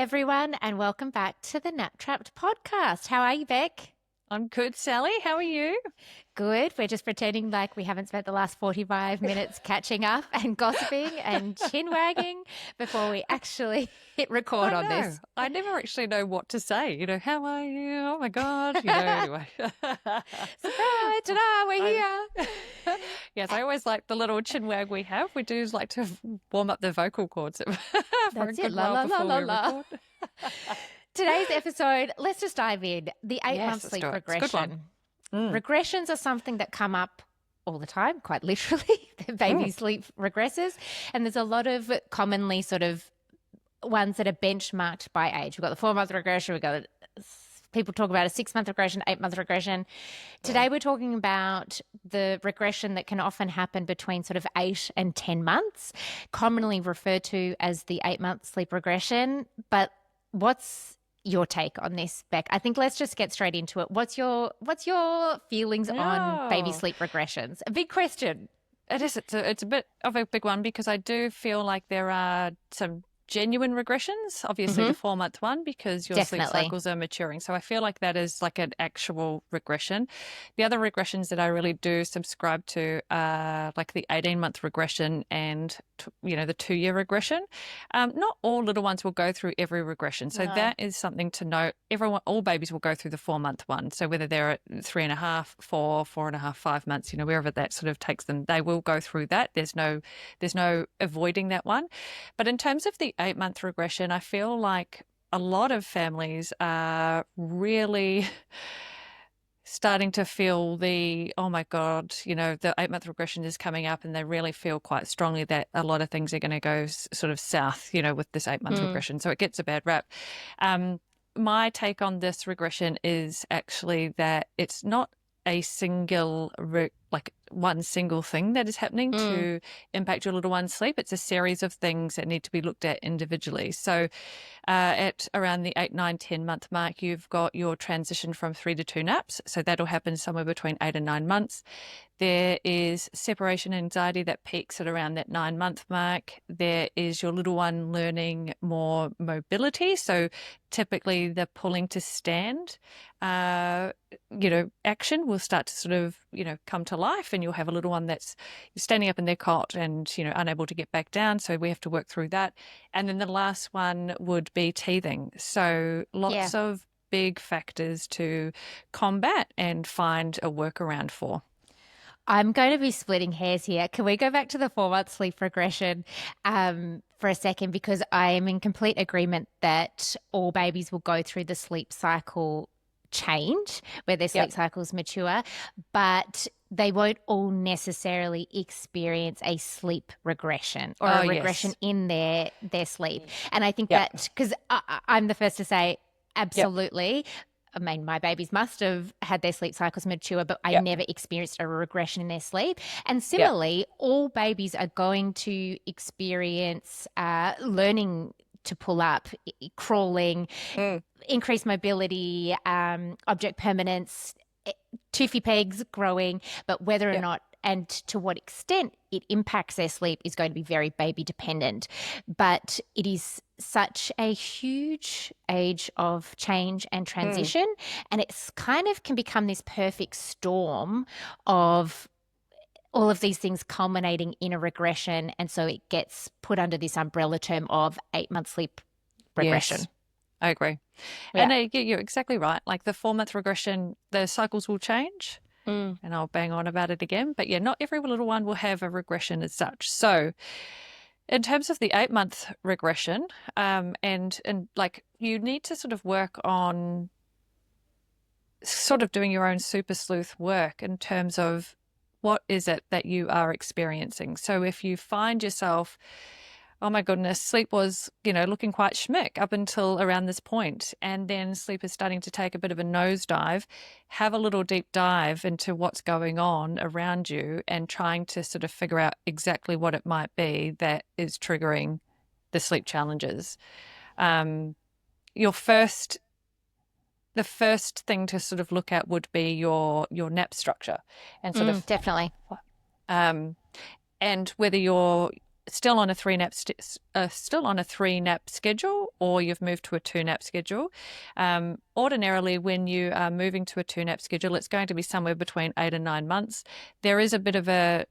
everyone, and welcome back to the Nap Trapped podcast. How are you, Beck? I'm good, Sally. How are you? Good. We're just pretending like we haven't spent the last 45 minutes catching up and gossiping and chin wagging before we actually hit record I on know. this. I never actually know what to say. How are you? Oh my God. Anyway. Surprise! Ta-da! We're here. Yes, I always like the little chin wag we have. We do like to warm up the vocal cords for That's a it. good La while la la before la we la. record. Today's episode, let's just dive in. The 8-month Let's sleep do it. It's a good one. regression. Regressions are something that come up all the time, quite literally. The baby sleep regresses. And there's a lot of commonly sort of ones that are benchmarked by age. We've got the 4-month regression. We've got people talk about a 6-month regression, 8-month regression. Today we're talking about the regression that can often happen between sort of 8 and 10 months, commonly referred to as the 8-month sleep regression. But what's your take on this, Beck? I think let's just get straight into it. What's your feelings on baby sleep regressions? A big question. It is. It's a bit of a big one because I do feel like there are some genuine regressions, obviously the 4-month one, because your sleep cycles are maturing. So I feel like that is like an actual regression. The other regressions that I really do subscribe to are like the 18-month regression and the 2-year regression. Not all little ones will go through every regression. So that is something to note. All babies will go through the 4-month one. So whether they're at 3.5, 4, 4.5, 5 months, wherever that sort of takes them, they will go through that. There's no avoiding that one. But in terms of the 8-month regression, I feel like a lot of families are really starting to feel oh my God, the 8-month regression is coming up, and they really feel quite strongly that a lot of things are going to go sort of south, with this 8-month regression. So it gets a bad rap. My take on this regression is actually that it's not a one single thing that is happening to impact your little one's sleep. It's a series of things that need to be looked at individually. So at around the 8, 9, 10 month mark, you've got your transition from 3 to 2 naps. So that'll happen somewhere between 8 and 9 months. There is separation anxiety that peaks at around that 9-month mark. There is your little one learning more mobility. So typically the pulling to stand, action will start to sort of, come to life, and you'll have a little one that's standing up in their cot and, unable to get back down. So we have to work through that. And then the last one would be teething. So lots of big factors to combat and find a workaround for. I'm going to be splitting hairs here. Can we go back to the 4-month sleep regression for a second? Because I am in complete agreement that all babies will go through the sleep cycle change where their sleep cycles mature, but they won't all necessarily experience a sleep regression or a regression in their sleep. And I think that, because I'm the first to say, absolutely. I mean, my babies must have had their sleep cycles mature, but I never experienced a regression in their sleep. And similarly, all babies are going to experience learning to pull up, crawling, increased mobility, object permanence, toothy pegs growing, but whether or not and to what extent it impacts their sleep is going to be very baby dependent. But it is such a huge age of change and transition, and it's kind of can become this perfect storm of all of these things culminating in a regression, and so it gets put under this umbrella term of 8-month sleep regression. Yes, I agree. And you're exactly right. Like the 4-month regression, the cycles will change. And I'll bang on about it again. But not every little one will have a regression as such. So in terms of the 8-month regression, and like you need to sort of work on sort of doing your own super sleuth work in terms of what is it that you are experiencing. So if you find yourself, oh my goodness, sleep was, looking quite schmick up until around this point, and then sleep is starting to take a bit of a nosedive, have a little deep dive into what's going on around you and trying to sort of figure out exactly what it might be that is triggering the sleep challenges. The first thing to sort of look at would be your nap structure and sort of definitely. and whether you're still on a still on a 3-nap schedule, or you've moved to a 2-nap schedule. Ordinarily, when you are moving to a 2-nap schedule, it's going to be somewhere between 8 and 9 months. There is a bit of a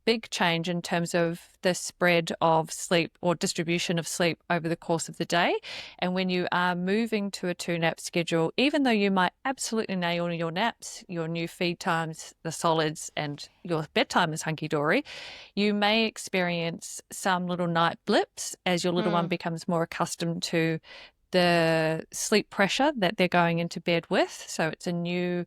big change in terms of the spread of sleep or distribution of sleep over the course of the day. And when you are moving to a 2-nap schedule, even though you might absolutely nail your naps, your new feed times, the solids, and your bedtime is hunky-dory, you may experience some little night blips as your little one becomes more accustomed to the sleep pressure that they're going into bed with. So it's a new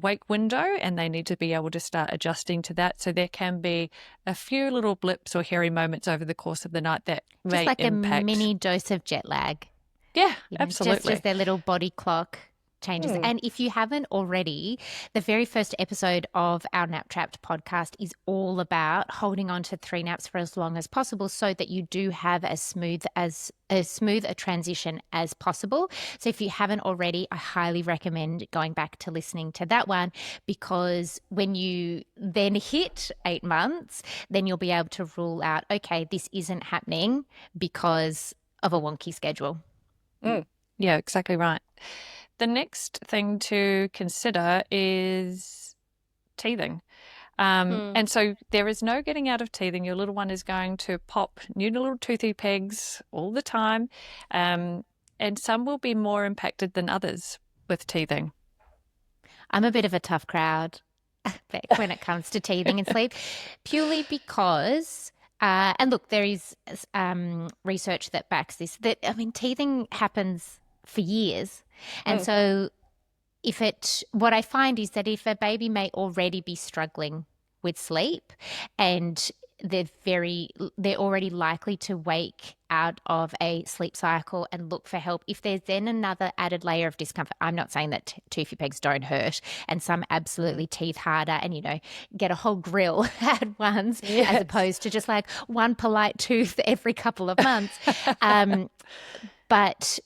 wake window, and they need to be able to start adjusting to that. So there can be a few little blips or hairy moments over the course of the night that just may like impact. a mini dose of jet lag. Yeah, absolutely. Just their little body clock changes. And if you haven't already, the very first episode of our Nap Trapped podcast is all about holding on to 3 naps for as long as possible so that you do have as smooth a transition as possible. So if you haven't already, I highly recommend going back to listening to that one, because when you then hit 8 months, then you'll be able to rule out, okay, this isn't happening because of a wonky schedule. Yeah, exactly right. The next thing to consider is teething. And so there is no getting out of teething. Your little one is going to pop new little toothy pegs all the time. And some will be more impacted than others with teething. I'm a bit of a tough crowd when it comes to teething and sleep, purely because and look, there is research that backs this, that, I mean, teething happens for years. And so what I find is that if a baby may already be struggling with sleep and they're already likely to wake out of a sleep cycle and look for help. If there's then another added layer of discomfort, I'm not saying that toothy pegs don't hurt, and some absolutely teeth harder and, get a whole grill at once, as opposed to just like one polite tooth every couple of months. But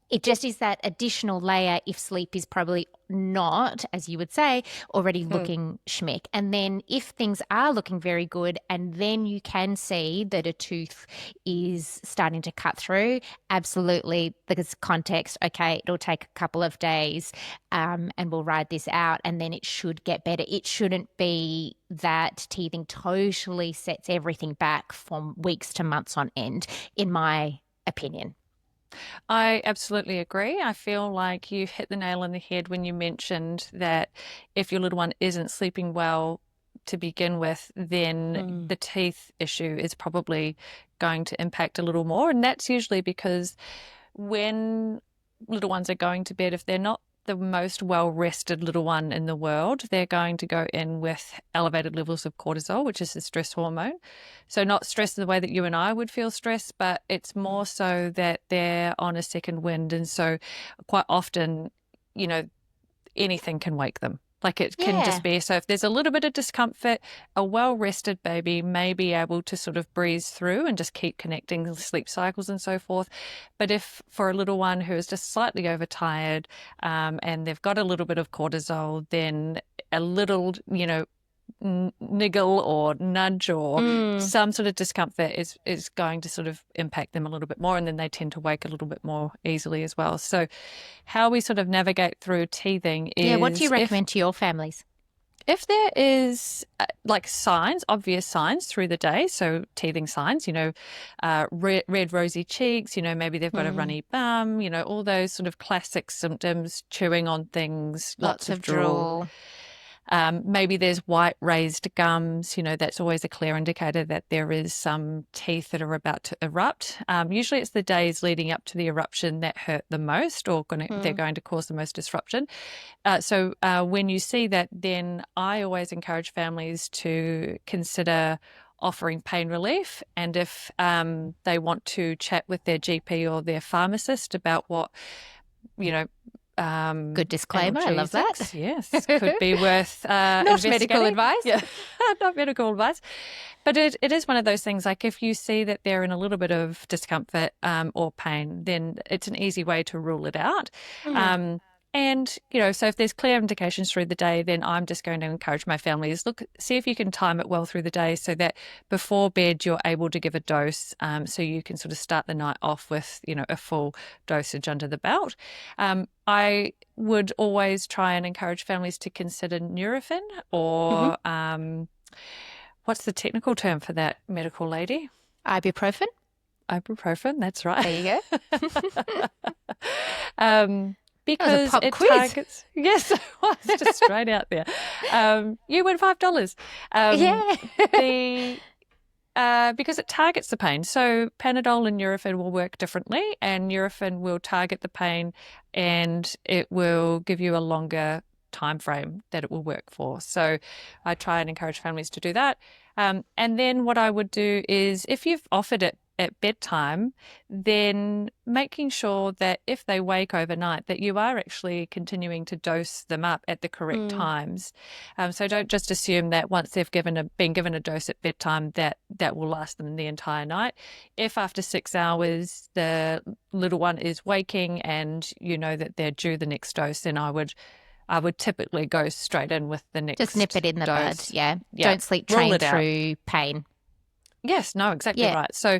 it just is that additional layer if sleep is probably not, as you would say, already looking schmick. And then if things are looking very good and then you can see that a tooth is starting to cut through, absolutely, there's context, okay, it'll take a couple of days and we'll ride this out and then it should get better. It shouldn't be that teething totally sets everything back from weeks to months on end, in my opinion. I absolutely agree. I feel like you hit the nail on the head when you mentioned that if your little one isn't sleeping well to begin with, then the teeth issue is probably going to impact a little more. And that's usually because when little ones are going to bed, if they're not the most well-rested little one in the world, they're going to go in with elevated levels of cortisol, which is the stress hormone. So not stress in the way that you and I would feel stress, but it's more so that they're on a second wind. And so quite often, anything can wake them. Like it can just be, so if there's a little bit of discomfort, a well-rested baby may be able to sort of breeze through and just keep connecting sleep cycles and so forth. But if for a little one who is just slightly overtired and they've got a little bit of cortisol, then a little, niggle or nudge or some sort of discomfort is going to sort of impact them a little bit more, and then they tend to wake a little bit more easily as well. So how we sort of navigate through teething is... what do you recommend to your families? If there is like signs, obvious signs through the day, so teething signs, red rosy cheeks, maybe they've got a runny bum, all those sort of classic symptoms, chewing on things, lots of drool. Maybe there's white raised gums, that's always a clear indicator that there is some teeth that are about to erupt. Usually it's the days leading up to the eruption that hurt the most or they're going to cause the most disruption. So when you see that, then I always encourage families to consider offering pain relief, and if they want to chat with their GP or their pharmacist about what, good disclaimer. I love that. Yes, could be worth not medical advice. Yeah, not medical advice. But it is one of those things, like if you see that they're in a little bit of discomfort or pain, then it's an easy way to rule it out. And, so if there's clear indications through the day, then I'm just going to encourage my families, look, see if you can time it well through the day so that before bed you're able to give a dose, so you can sort of start the night off with, a full dosage under the belt. I would always try and encourage families to consider Nurofen or what's the technical term for that, medical lady? Ibuprofen. Ibuprofen, that's right. There you go. Because it quiz. Targets. Yes, it was just straight out there. You win $5. Because it targets the pain. So Panadol and Nurofen will work differently, and Nurofen will target the pain, and it will give you a longer time frame that it will work for. So I try and encourage families to do that. And then what I would do is, if you've offered it at bedtime, then making sure that if they wake overnight, that you are actually continuing to dose them up at the correct times. So don't just assume that once they've been given a dose at bedtime that will last them the entire night. If after 6 hours the little one is waking and you know that they're due the next dose, then I would typically go straight in with the next dose. Just nip it in the bud, yeah. Don't sleep train through pain. Yes, no, exactly right. So,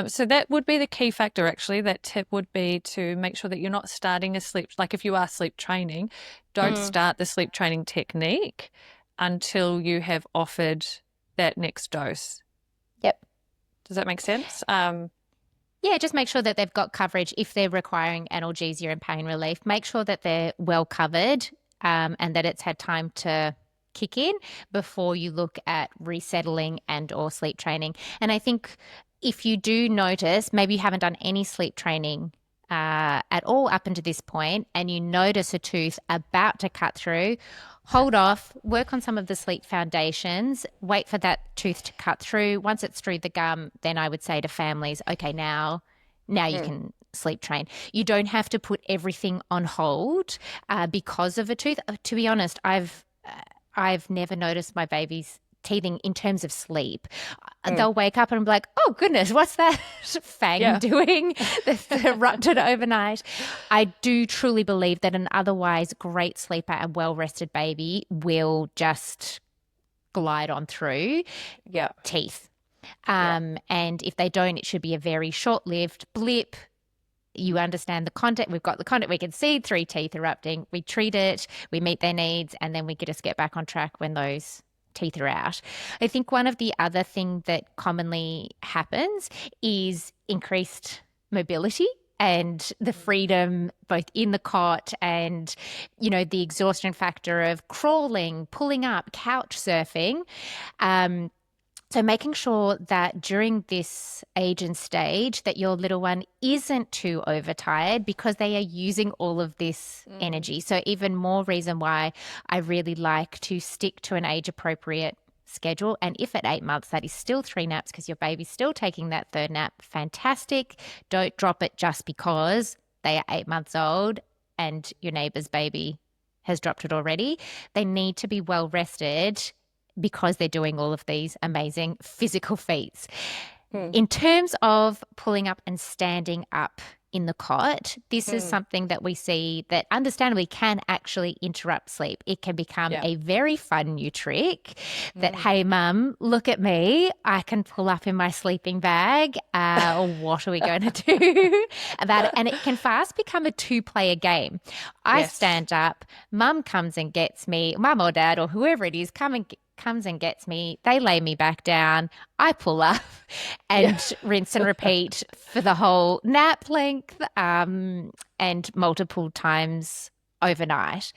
so that would be the key factor, actually. That tip would be to make sure that you're not starting a sleep, like if you are sleep training, don't start the sleep training technique until you have offered that next dose. Yep. Does that make sense? Yeah, just make sure that they've got coverage. If they're requiring analgesia and pain relief, make sure that they're well covered and that it's had time to kick in before you look at resettling and or sleep training. And I think if you do notice, maybe you haven't done any sleep training at all up until this point, and you notice a tooth about to cut through, hold off, work on some of the sleep foundations, wait for that tooth to cut through. Once it's through the gum, then I would say to families, okay, now you can sleep train. You don't have to put everything on hold because of a tooth. To be honest, I've never noticed my babies teething in terms of sleep. They'll wake up and be like, oh goodness, what's that fang doing that's erupted overnight? I do truly believe that an otherwise great sleeper and well-rested baby will just glide on through teeth. And if they don't, it should be a very short-lived blip. You understand the content. We've got the content. We can see 3 teeth erupting. We treat it. We meet their needs, and then we just get back on track when those teeth are out. I think one of the other things that commonly happens is increased mobility and the freedom both in the cot and, the exhaustion factor of crawling, pulling up, couch surfing. So making sure that during this age and stage that your little one isn't too overtired because they are using all of this energy. So even more reason why I really like to stick to an age-appropriate schedule. And if at 8 months that is still 3 naps because your baby's still taking that 3rd nap, fantastic. Don't drop it just because they are 8 months old and your neighbour's baby has dropped it already. They need to be well rested because they're doing all of these amazing physical feats. In terms of pulling up and standing up in the cot, this is something that we see that understandably can actually interrupt sleep. It can become a very fun new trick that, hey, mum, look at me. I can pull up in my sleeping bag. What are we going to do about it? And it can fast become a 2-player game. I stand up, mum comes and gets me, mum or dad or whoever it is, comes and gets me. They lay me back down. I pull up and rinse and repeat for the whole nap length and multiple times overnight.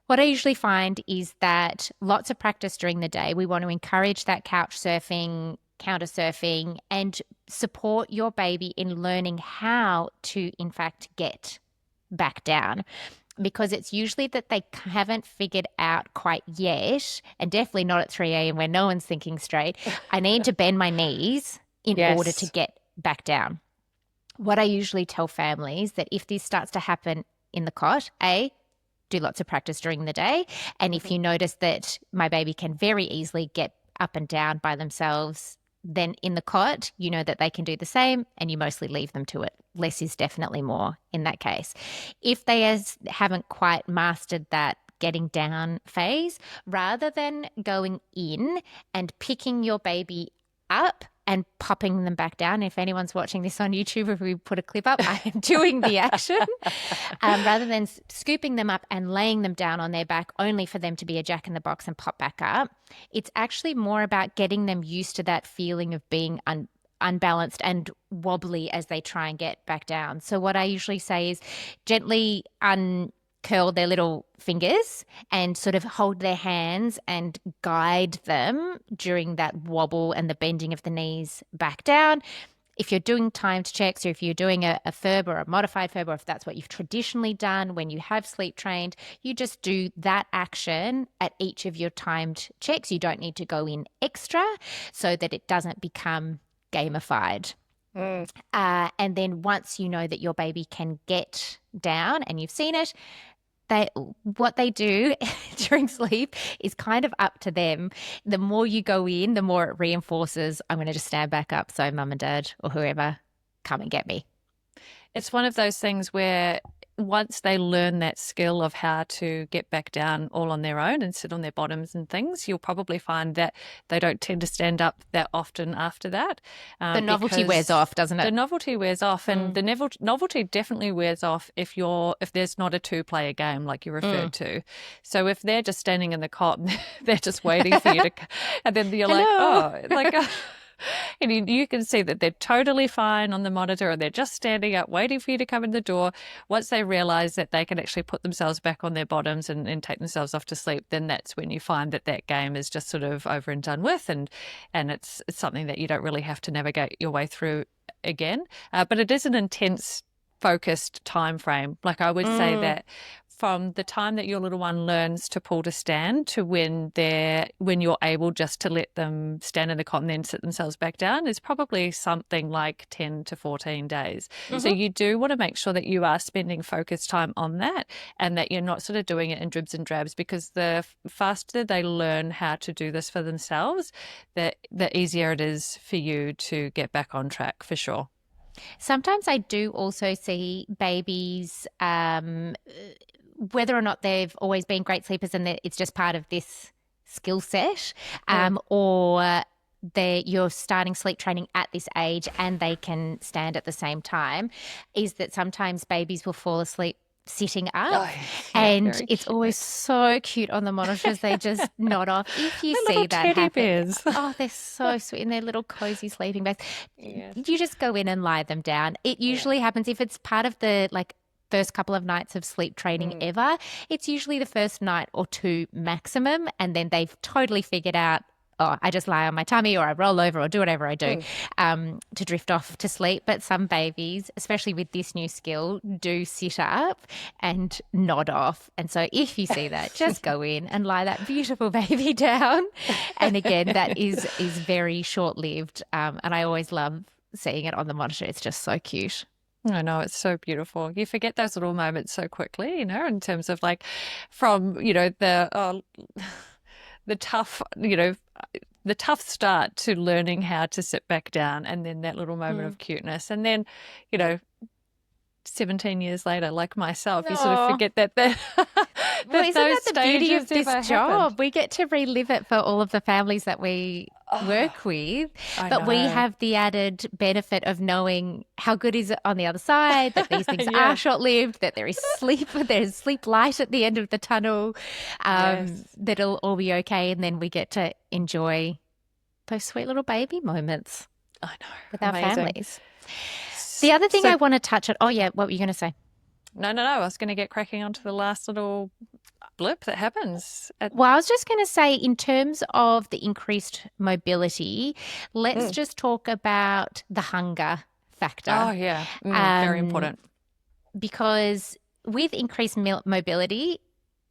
What I usually find is that lots of practice during the day. We want to encourage that couch surfing, counter surfing, and support your baby in learning how to, in fact, get back down. Because it's usually that they haven't figured out quite yet, and definitely not at 3 a.m. when no one's thinking straight, I need to bend my knees in order to get back down. What I usually tell families that if this starts to happen in the cot, do lots of practice during the day. And if you notice that my baby can very easily get up and down by themselves, then in the cot, you know that they can do the same and you mostly leave them to it. less is definitely more in that case. If they haven't quite mastered that getting down phase, rather than going in and picking your baby up and popping them back down. If anyone's watching this on YouTube, if we put a clip up, I am doing the action. Rather than scooping them up and laying them down on their back only for them to be a jack in the box and pop back up, it's actually more about getting them used to that feeling of being unbalanced and wobbly as they try and get back down. So what I usually say is gently curl their little fingers and sort of hold their hands and guide them during that wobble and the bending of the knees back down. If you're doing timed checks, or if you're doing a FERB or a modified FERB, or if that's what you've traditionally done when you have sleep trained, you just do that action at each of your timed checks. You don't need to go in extra so that it doesn't become gamified. And then once you know that your baby can get down and you've seen it, what they do during sleep is kind of up to them. The more you go in, the more it reinforces, I'm going to just stand back up so mum and dad or whoever come and get me. It's one of those things where once they learn that skill of how to get back down all on their own and sit on their bottoms and things, you'll probably find that they don't tend to stand up that often after that. The novelty wears off, doesn't it? The novelty wears off, and the novelty definitely wears off if there's not a two-player game like you referred to. So if they're just standing in the cot and they're just waiting for you to, and then you're and you can see that they're totally fine on the monitor and they're just standing up waiting for you to come in the door. Once they realize that they can actually put themselves back on their bottoms and take themselves off to sleep, then that's when you find that game is just sort of over and done with, and it's something that you don't really have to navigate your way through again. But it is an intense, focused time frame. Like I would say that from the time that your little one learns to pull to stand to when you're able just to let them stand in the cot and then sit themselves back down is probably something like 10 to 14 days. So you do want to make sure that you are spending focused time on that and that you're not sort of doing it in dribs and drabs, because the faster they learn how to do this for themselves, the easier it is for you to get back on track, for sure. Sometimes I do also see babies, whether or not they've always been great sleepers and it's just part of this skill set, or you're starting sleep training at this age and they can stand at the same time, is that sometimes babies will fall asleep sitting up, and it's always so cute on the monitors. They just nod off. If you see that happen, bears. Oh, they're so sweet in their little cozy sleeping bags. Yes. You just go in and lie them down. It usually happens if it's part of the first couple of nights of sleep training ever. It's usually the first night or two maximum, and then they've totally figured out, I just lie on my tummy or I roll over or do whatever I do to drift off to sleep. But some babies, especially with this new skill, do sit up and nod off. And so if you see that, just go in and lie that beautiful baby down. And again, that is very short-lived. And I always love seeing it on the monitor. It's just so cute. I know, it's so beautiful. You forget those little moments so quickly, in terms of from, the tough, the tough start to learning how to sit back down, and then that little moment of cuteness. And then, 17 years later, like myself, you sort of forget that well, isn't that the beauty of this job? Happened. We get to relive it for all of the families that we work with, but we have the added benefit of knowing how good is it on the other side, that these things are short-lived, that there's sleep light at the end of the tunnel, that it'll all be okay, and then we get to enjoy those sweet little baby moments. I know. With our families. The other thing I want to touch on, what were you going to say? No. I was going to get cracking onto the last little blip that happens. Well, I was just going to say, in terms of the increased mobility, let's just talk about the hunger factor. Oh, yeah. Very important. Because with increased mobility,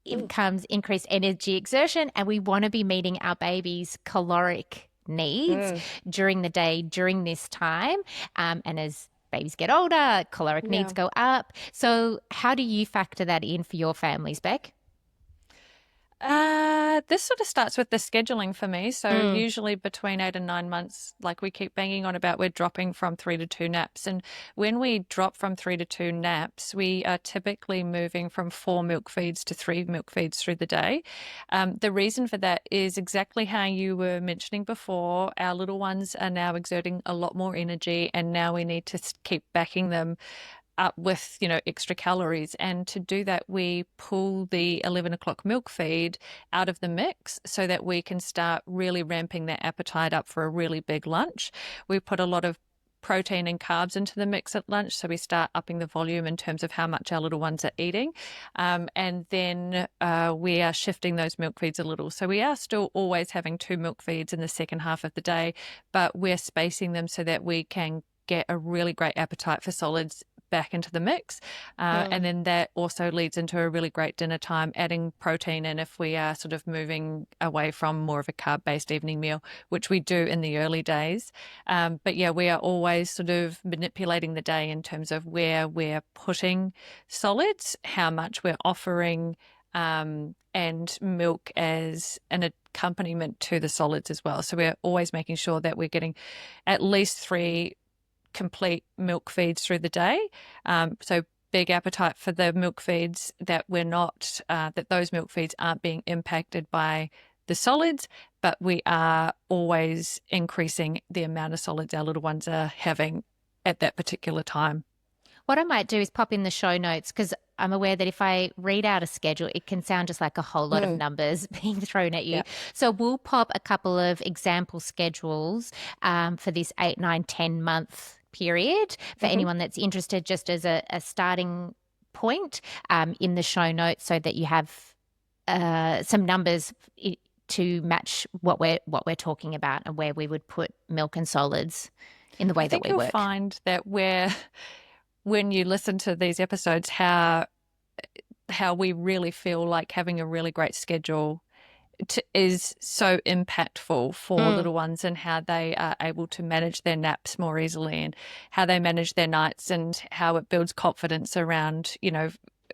it comes increased energy exertion, and we want to be meeting our baby's caloric needs during the day, during this time. And as babies get older, caloric needs go up. So how do you factor that in for your families, Bec? This sort of starts with the scheduling for me. So Mm, usually between 8 and 9 months, like we keep banging on about, we're dropping from 3 to 2 naps. And when we drop from 3 to 2 naps, we are typically moving from 4 milk feeds to 3 milk feeds through the day. The reason for that is exactly how you were mentioning before. Our little ones are now exerting a lot more energy, and now we need to keep backing them up with, extra calories. And to do that, we pull the 11 o'clock milk feed out of the mix so that we can start really ramping their appetite up for a really big lunch. We put a lot of protein and carbs into the mix at lunch. So we start upping the volume in terms of how much our little ones are eating. And then we are shifting those milk feeds a little. So we are still always having 2 milk feeds in the second half of the day, but we're spacing them so that we can get a really great appetite for solids back into the mix. And then that also leads into a really great dinner time, adding protein in if we are sort of moving away from more of a carb-based evening meal, which we do in the early days. But yeah, we are always sort of manipulating the day in terms of where we're putting solids, how much we're offering, and milk as an accompaniment to the solids as well. So we're always making sure that we're getting at least 3 complete milk feeds through the day. So big appetite for the milk feeds, that we're not, that those milk feeds aren't being impacted by the solids, but we are always increasing the amount of solids our little ones are having at that particular time. What I might do is pop in the show notes because I'm aware that if I read out a schedule, it can sound just like a whole lot of numbers being thrown at you. Yeah. So we'll pop a couple of example schedules for this 8, 9, 10 month period for Mm-hmm. anyone that's interested, just as a starting point in the show notes, so that you have some numbers to match what we're talking about and where we would put milk and solids in the I way that think we you'll work. find that when you listen to these episodes, how we really feel like having a really great schedule is so impactful for Mm, little ones, and how they are able to manage their naps more easily, and how they manage their nights, and how it builds confidence around,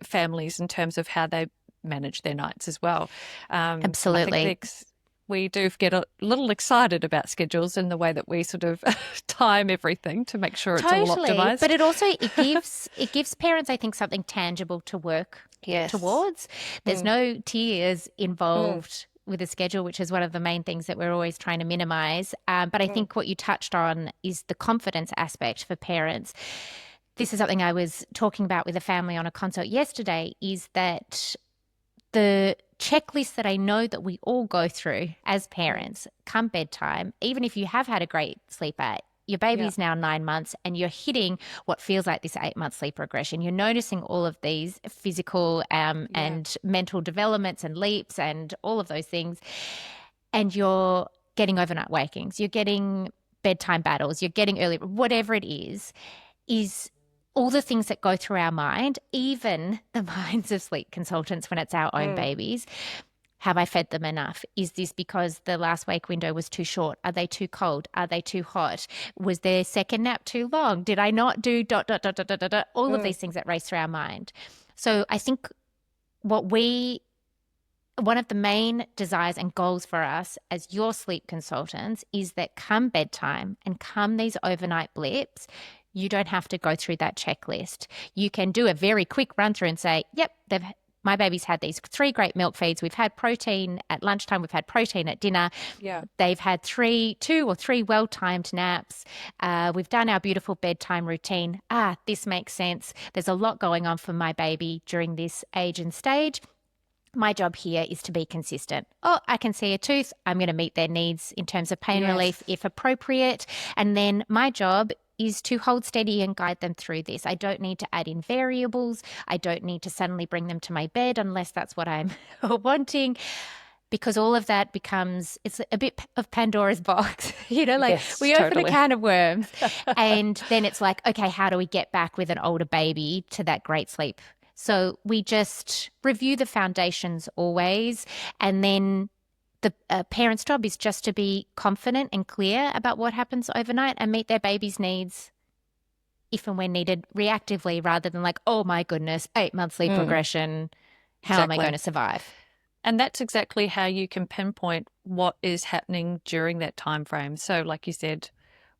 families in terms of how they manage their nights as well. I think absolutely. we do get a little excited about schedules and the way that we sort of time everything to make sure it's all Totally. But optimized. it gives parents, I think, something tangible to work Yes. towards. There's Mm, no tears mm, involved with a schedule, which is one of the main things that we're always trying to minimize. But I mm. think what you touched on is the confidence aspect for parents. This is something I was talking about with a family on a consult yesterday, is that the checklist that I know that we all go through as Mm. parents come bedtime, even if you have had a great sleep at, your Yeah. baby's now 9 months and you're hitting what feels like this 8 month sleep regression. You're noticing all of these physical Yeah. and mental developments and leaps and all of those things. And you're getting overnight wakings, you're getting bedtime battles, you're getting early, whatever it is all the things that go through our mind, even the minds of sleep consultants when it's our own Mm. babies. Have I fed them enough? Is this because the last wake window was too short? Are they too cold? Are they too hot? Was their second nap too long? Did I not do dot, dot, dot, dot, dot, dot, dot? All of Mm. these things that race through our mind. So I think what we one of the main desires and goals for us as your sleep consultants is that come bedtime and come these overnight blips, you don't have to go through that checklist. You can do a very quick run through and say, yep, my baby's had these 3 great milk feeds. We've had protein at lunchtime. We've had protein at dinner. Yeah. They've had 2 or 3 well-timed naps. We've done our beautiful bedtime routine. This makes sense. There's a lot going on for my baby during this age and stage. My job here is to be consistent. Oh, I can see a tooth. I'm going to meet their needs in terms of pain relief Yes. if appropriate. And then my job is to hold steady and guide them through this. I don't need to add in variables. I don't need to suddenly bring them to my bed unless that's what I'm wanting, because all of that it's a bit of Pandora's box. Like Yes, we open a totally. can of worms and then it's like, okay, how do we get back with an older baby to that great sleep? So we just review the foundations always. And then the parent's job is just to be confident and clear about what happens overnight and meet their baby's needs if and when needed reactively, rather than like, oh my goodness, 8 month sleep Mm. regression. How am I going Exactly. to survive? And that's exactly how you can pinpoint what is happening during that time frame. So like you said,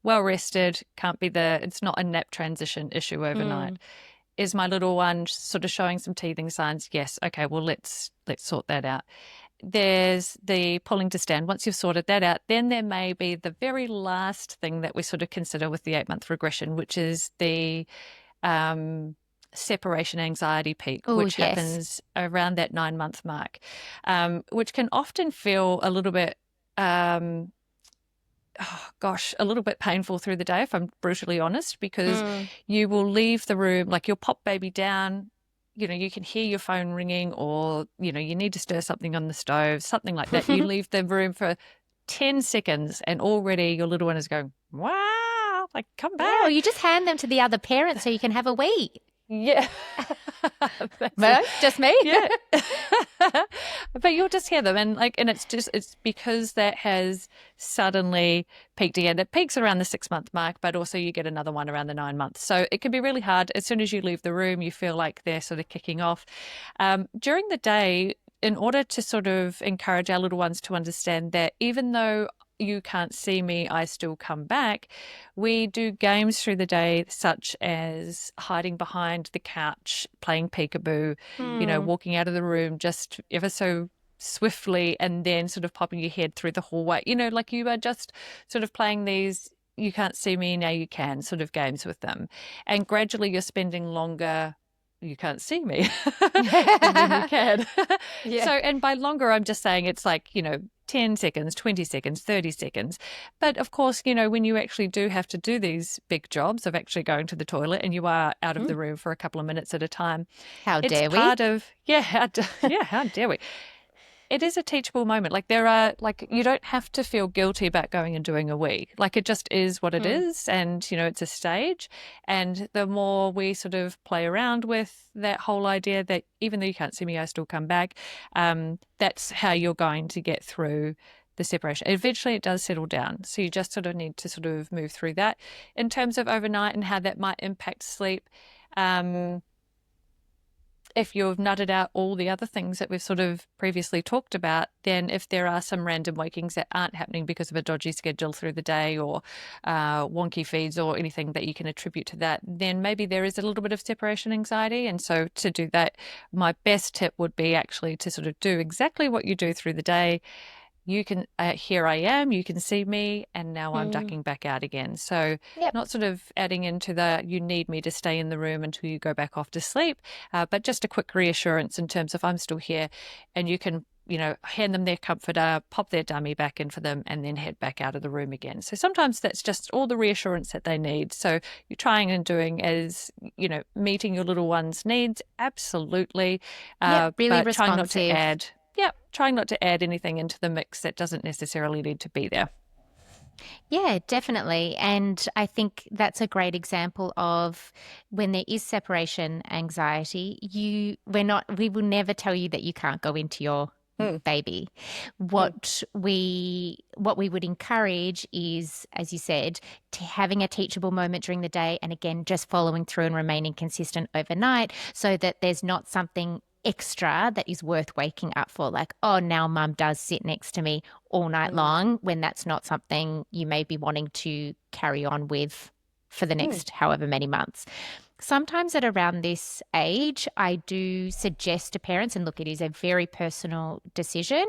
well rested, it's not a nap transition issue overnight. Is my little one sort of showing some teething signs? Yes. Okay, well let's sort that out. There's the pulling to stand. Once you've sorted that out, then there may be the very last thing that we sort of consider with the 8-month regression, which is the separation anxiety peak, Oh, which yes. happens around that 9-month mark, which can often feel a little bit, a little bit painful through the day, if I'm brutally honest, because you will leave the room, like you'll pop baby down, you can hear your phone ringing, or, you need to stir something on the stove, something like that. You leave the room for 10 seconds and already your little one is going, wow, like, come back. Yeah, or you just hand them to the other parent so you can have a wee. Yeah. No, just me? Yeah. But you'll just hear them, and it's because that has suddenly peaked again. It peaks around the 6-month mark, but also you get another one around the 9 months. So it can be really hard. As soon as you leave the room, you feel like they're sort of kicking off. During the day, in order to sort of encourage our little ones to understand that even though you can't see me, I still come back, we do games through the day, such as hiding behind the couch, playing peekaboo, walking out of the room just ever so swiftly, and then sort of popping your head through the hallway, like you are just sort of playing these you can't see me, now you can sort of games with them. And gradually you're spending longer, you can't see me, and then you can. Yeah. So, and by longer, I'm just saying it's like, 10 seconds, 20 seconds, 30 seconds. But of course, when you actually do have to do these big jobs of actually going to the toilet and you are out of the room for a couple of minutes at a time. How it's dare part we? of, how dare we? It is a teachable moment. Like you don't have to feel guilty about going and doing a wee. Like it just is what it is. And, it's a stage. And the more we sort of play around with that whole idea that even though you can't see me, I still come back, that's how you're going to get through the separation. Eventually it does settle down. So you just sort of need to sort of move through that. In terms of overnight and how that might impact sleep, if you've nutted out all the other things that we've sort of previously talked about, then if there are some random wakings that aren't happening because of a dodgy schedule through the day or wonky feeds or anything that you can attribute to that, then maybe there is a little bit of separation anxiety. And so to do that, my best tip would be actually to sort of do exactly what you do through the day. You can, here I am, you can see me, and now I'm ducking back out again. So not sort of adding into you need me to stay in the room until you go back off to sleep, but just a quick reassurance in terms of I'm still here, and you can, hand them their comforter, pop their dummy back in for them, and then head back out of the room again. So sometimes that's just all the reassurance that they need. So you're trying and doing is, meeting your little one's needs, absolutely. Really but responsive. trying not to add anything into the mix that doesn't necessarily need to be there. Yeah, definitely. And I think that's a great example of when there is separation anxiety, we will never tell you that you can't go into your baby. What we would encourage is, as you said, having a teachable moment during the day, and again, just following through and remaining consistent overnight so that there's not something extra that is worth waking up for, like, oh, now mum does sit next to me all night long, when that's not something you may be wanting to carry on with for the next however many months. Sometimes at around this age, I do suggest to parents, and look, it is a very personal decision,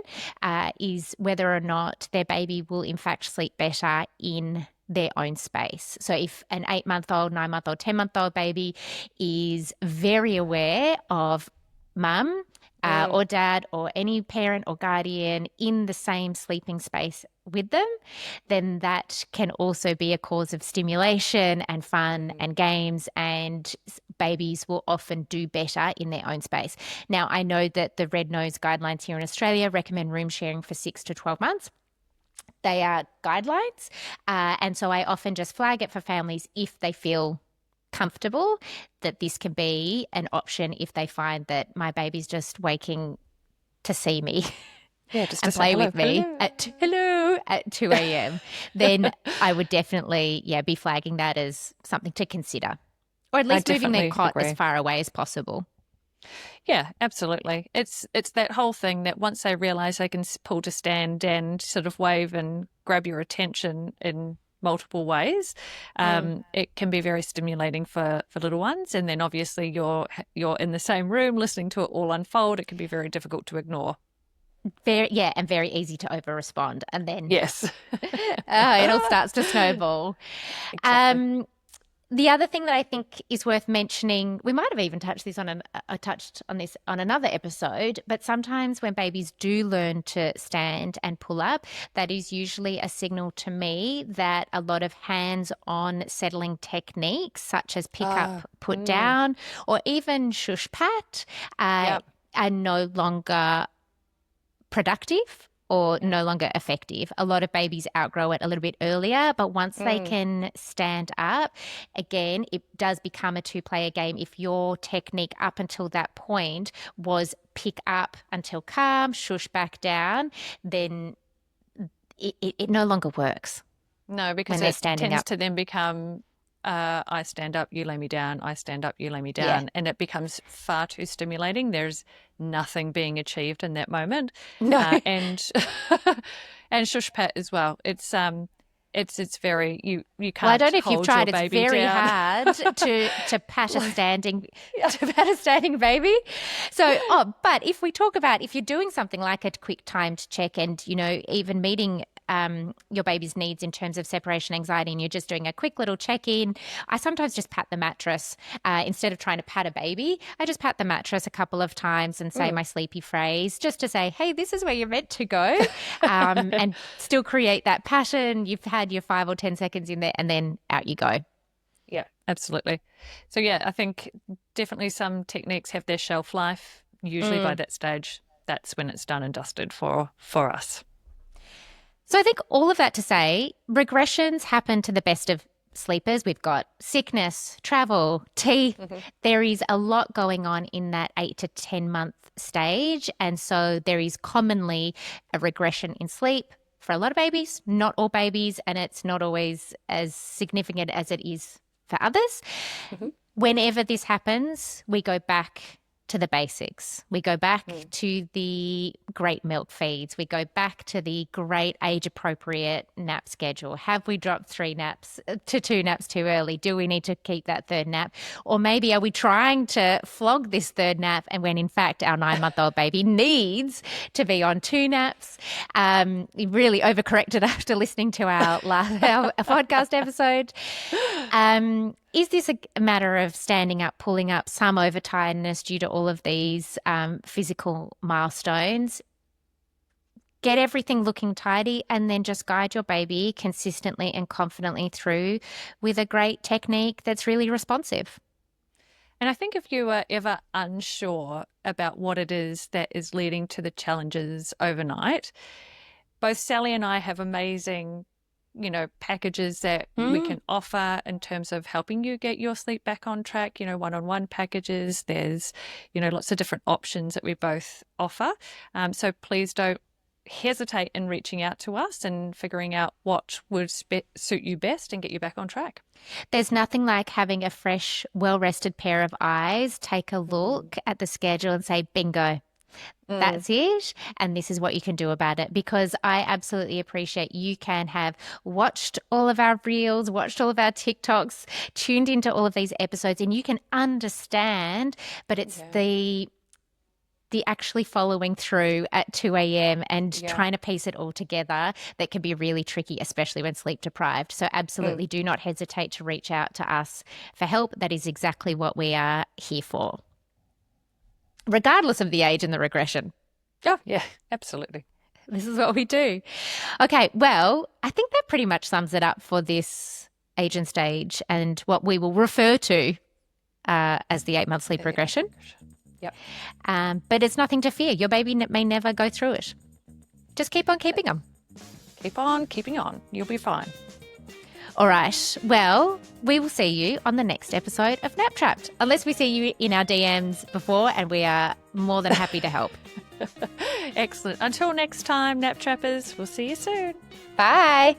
is whether or not their baby will in fact sleep better in their own space. So if an 8-month-old, 9-month-old, 10-month-old baby is very aware of mum or dad or any parent or guardian in the same sleeping space with them, then that can also be a cause of stimulation and fun and games, and babies will often do better in their own space. Now, I know that the Red Nose guidelines here in Australia recommend room sharing for 6 to 12 months. They are guidelines, and so I often just flag it for families if they feel comfortable that this can be an option if they find that my baby's just waking to see me just and play with me at 2 a.m. then I would definitely be flagging that as something to consider, or at least moving their cot as far away as possible. Yeah, absolutely. It's that whole thing that once they realize they can pull to stand and sort of wave and grab your attention in multiple ways, it can be very stimulating for little ones. And then obviously you're in the same room listening to it all unfold. It can be very difficult to ignore. And very easy to over respond, and then Yes. it all starts to snowball. Exactly. The other thing that I think is worth mentioning, we might have even touched on this on another episode, but sometimes when babies do learn to stand and pull up, that is usually a signal to me that a lot of hands-on settling techniques, such as pick up, put down, or even shush pat, Yep. are no longer productive or no longer effective. A lot of babies outgrow it a little bit earlier, but once they can stand up, again, it does become a two-player game. If your technique up until that point was pick up until calm, shush back down, then it no longer works. No, because when it standing tends up. to then become I stand up, you lay me down, I stand up, you lay me down. Yeah. And it becomes far too stimulating. There's nothing being achieved in that moment. No. And and shush pat as well. It's very you Well, I can't don't know if you've hold your tried. It's baby very down. hard to pat a standing to pat a standing baby. So, but if we talk about if you're doing something like a quick timed check and, even meeting your baby's needs in terms of separation anxiety, and you're just doing a quick little check-in, I sometimes just pat the mattress instead of trying to pat a baby. I just pat the mattress a couple of times and say my sleepy phrase just to say, hey, this is where you're meant to go, and still create that pattern. You've had your 5 or 10 seconds in there, and then out you go. Yeah, absolutely. So yeah, I think definitely some techniques have their shelf life. Usually by that stage, that's when it's done and dusted for us. So I think all of that to say, regressions happen to the best of sleepers. We've got sickness, travel, teeth. There is a lot going on in that 8 to 10 month stage. And so there is commonly a regression in sleep for a lot of babies, not all babies, and it's not always as significant as it is for others. Whenever this happens, we go back to the basics. We go back to the great milk feeds. We go back to the great age-appropriate nap schedule. Have we dropped 2 naps too early? Do we need to keep that third nap? Or maybe are we trying to flog this third nap, and when in fact our 9-month-old baby needs to be on 2 naps? Really overcorrected after listening to our podcast episode. Is this a matter of standing up, pulling up, some overtiredness due to all of these physical milestones? Get everything looking tidy, and then just guide your baby consistently and confidently through with a great technique that's really responsive. And I think if you are ever unsure about what it is that is leading to the challenges overnight, both Sally and I have amazing packages that we can offer in terms of helping you get your sleep back on track, one-on-one packages. There's, lots of different options that we both offer. So please don't hesitate in reaching out to us and figuring out what would suit you best and get you back on track. There's nothing like having a fresh, well-rested pair of eyes take a look at the schedule and say, bingo. That's it. And this is what you can do about it, because I absolutely appreciate you can have watched all of our reels, watched all of our TikToks, tuned into all of these episodes, and you can understand, but it's the actually following through at 2 a.m. and trying to piece it all together that can be really tricky, especially when sleep deprived. So absolutely do not hesitate to reach out to us for help. That is exactly what we are here for, regardless of the age and the regression. Oh, yeah, absolutely. This is what we do. Okay, well, I think that pretty much sums it up for this age and stage and what we will refer to as the 8-month sleep regression. Yep. But it's nothing to fear. Your baby may never go through it. Just keep on keeping them. Keep on keeping on. You'll be fine. All right. Well, we will see you on the next episode of Nap Trapped, unless we see you in our DMs before, and we are more than happy to help. Excellent. Until next time, Nap Trappers, we'll see you soon. Bye.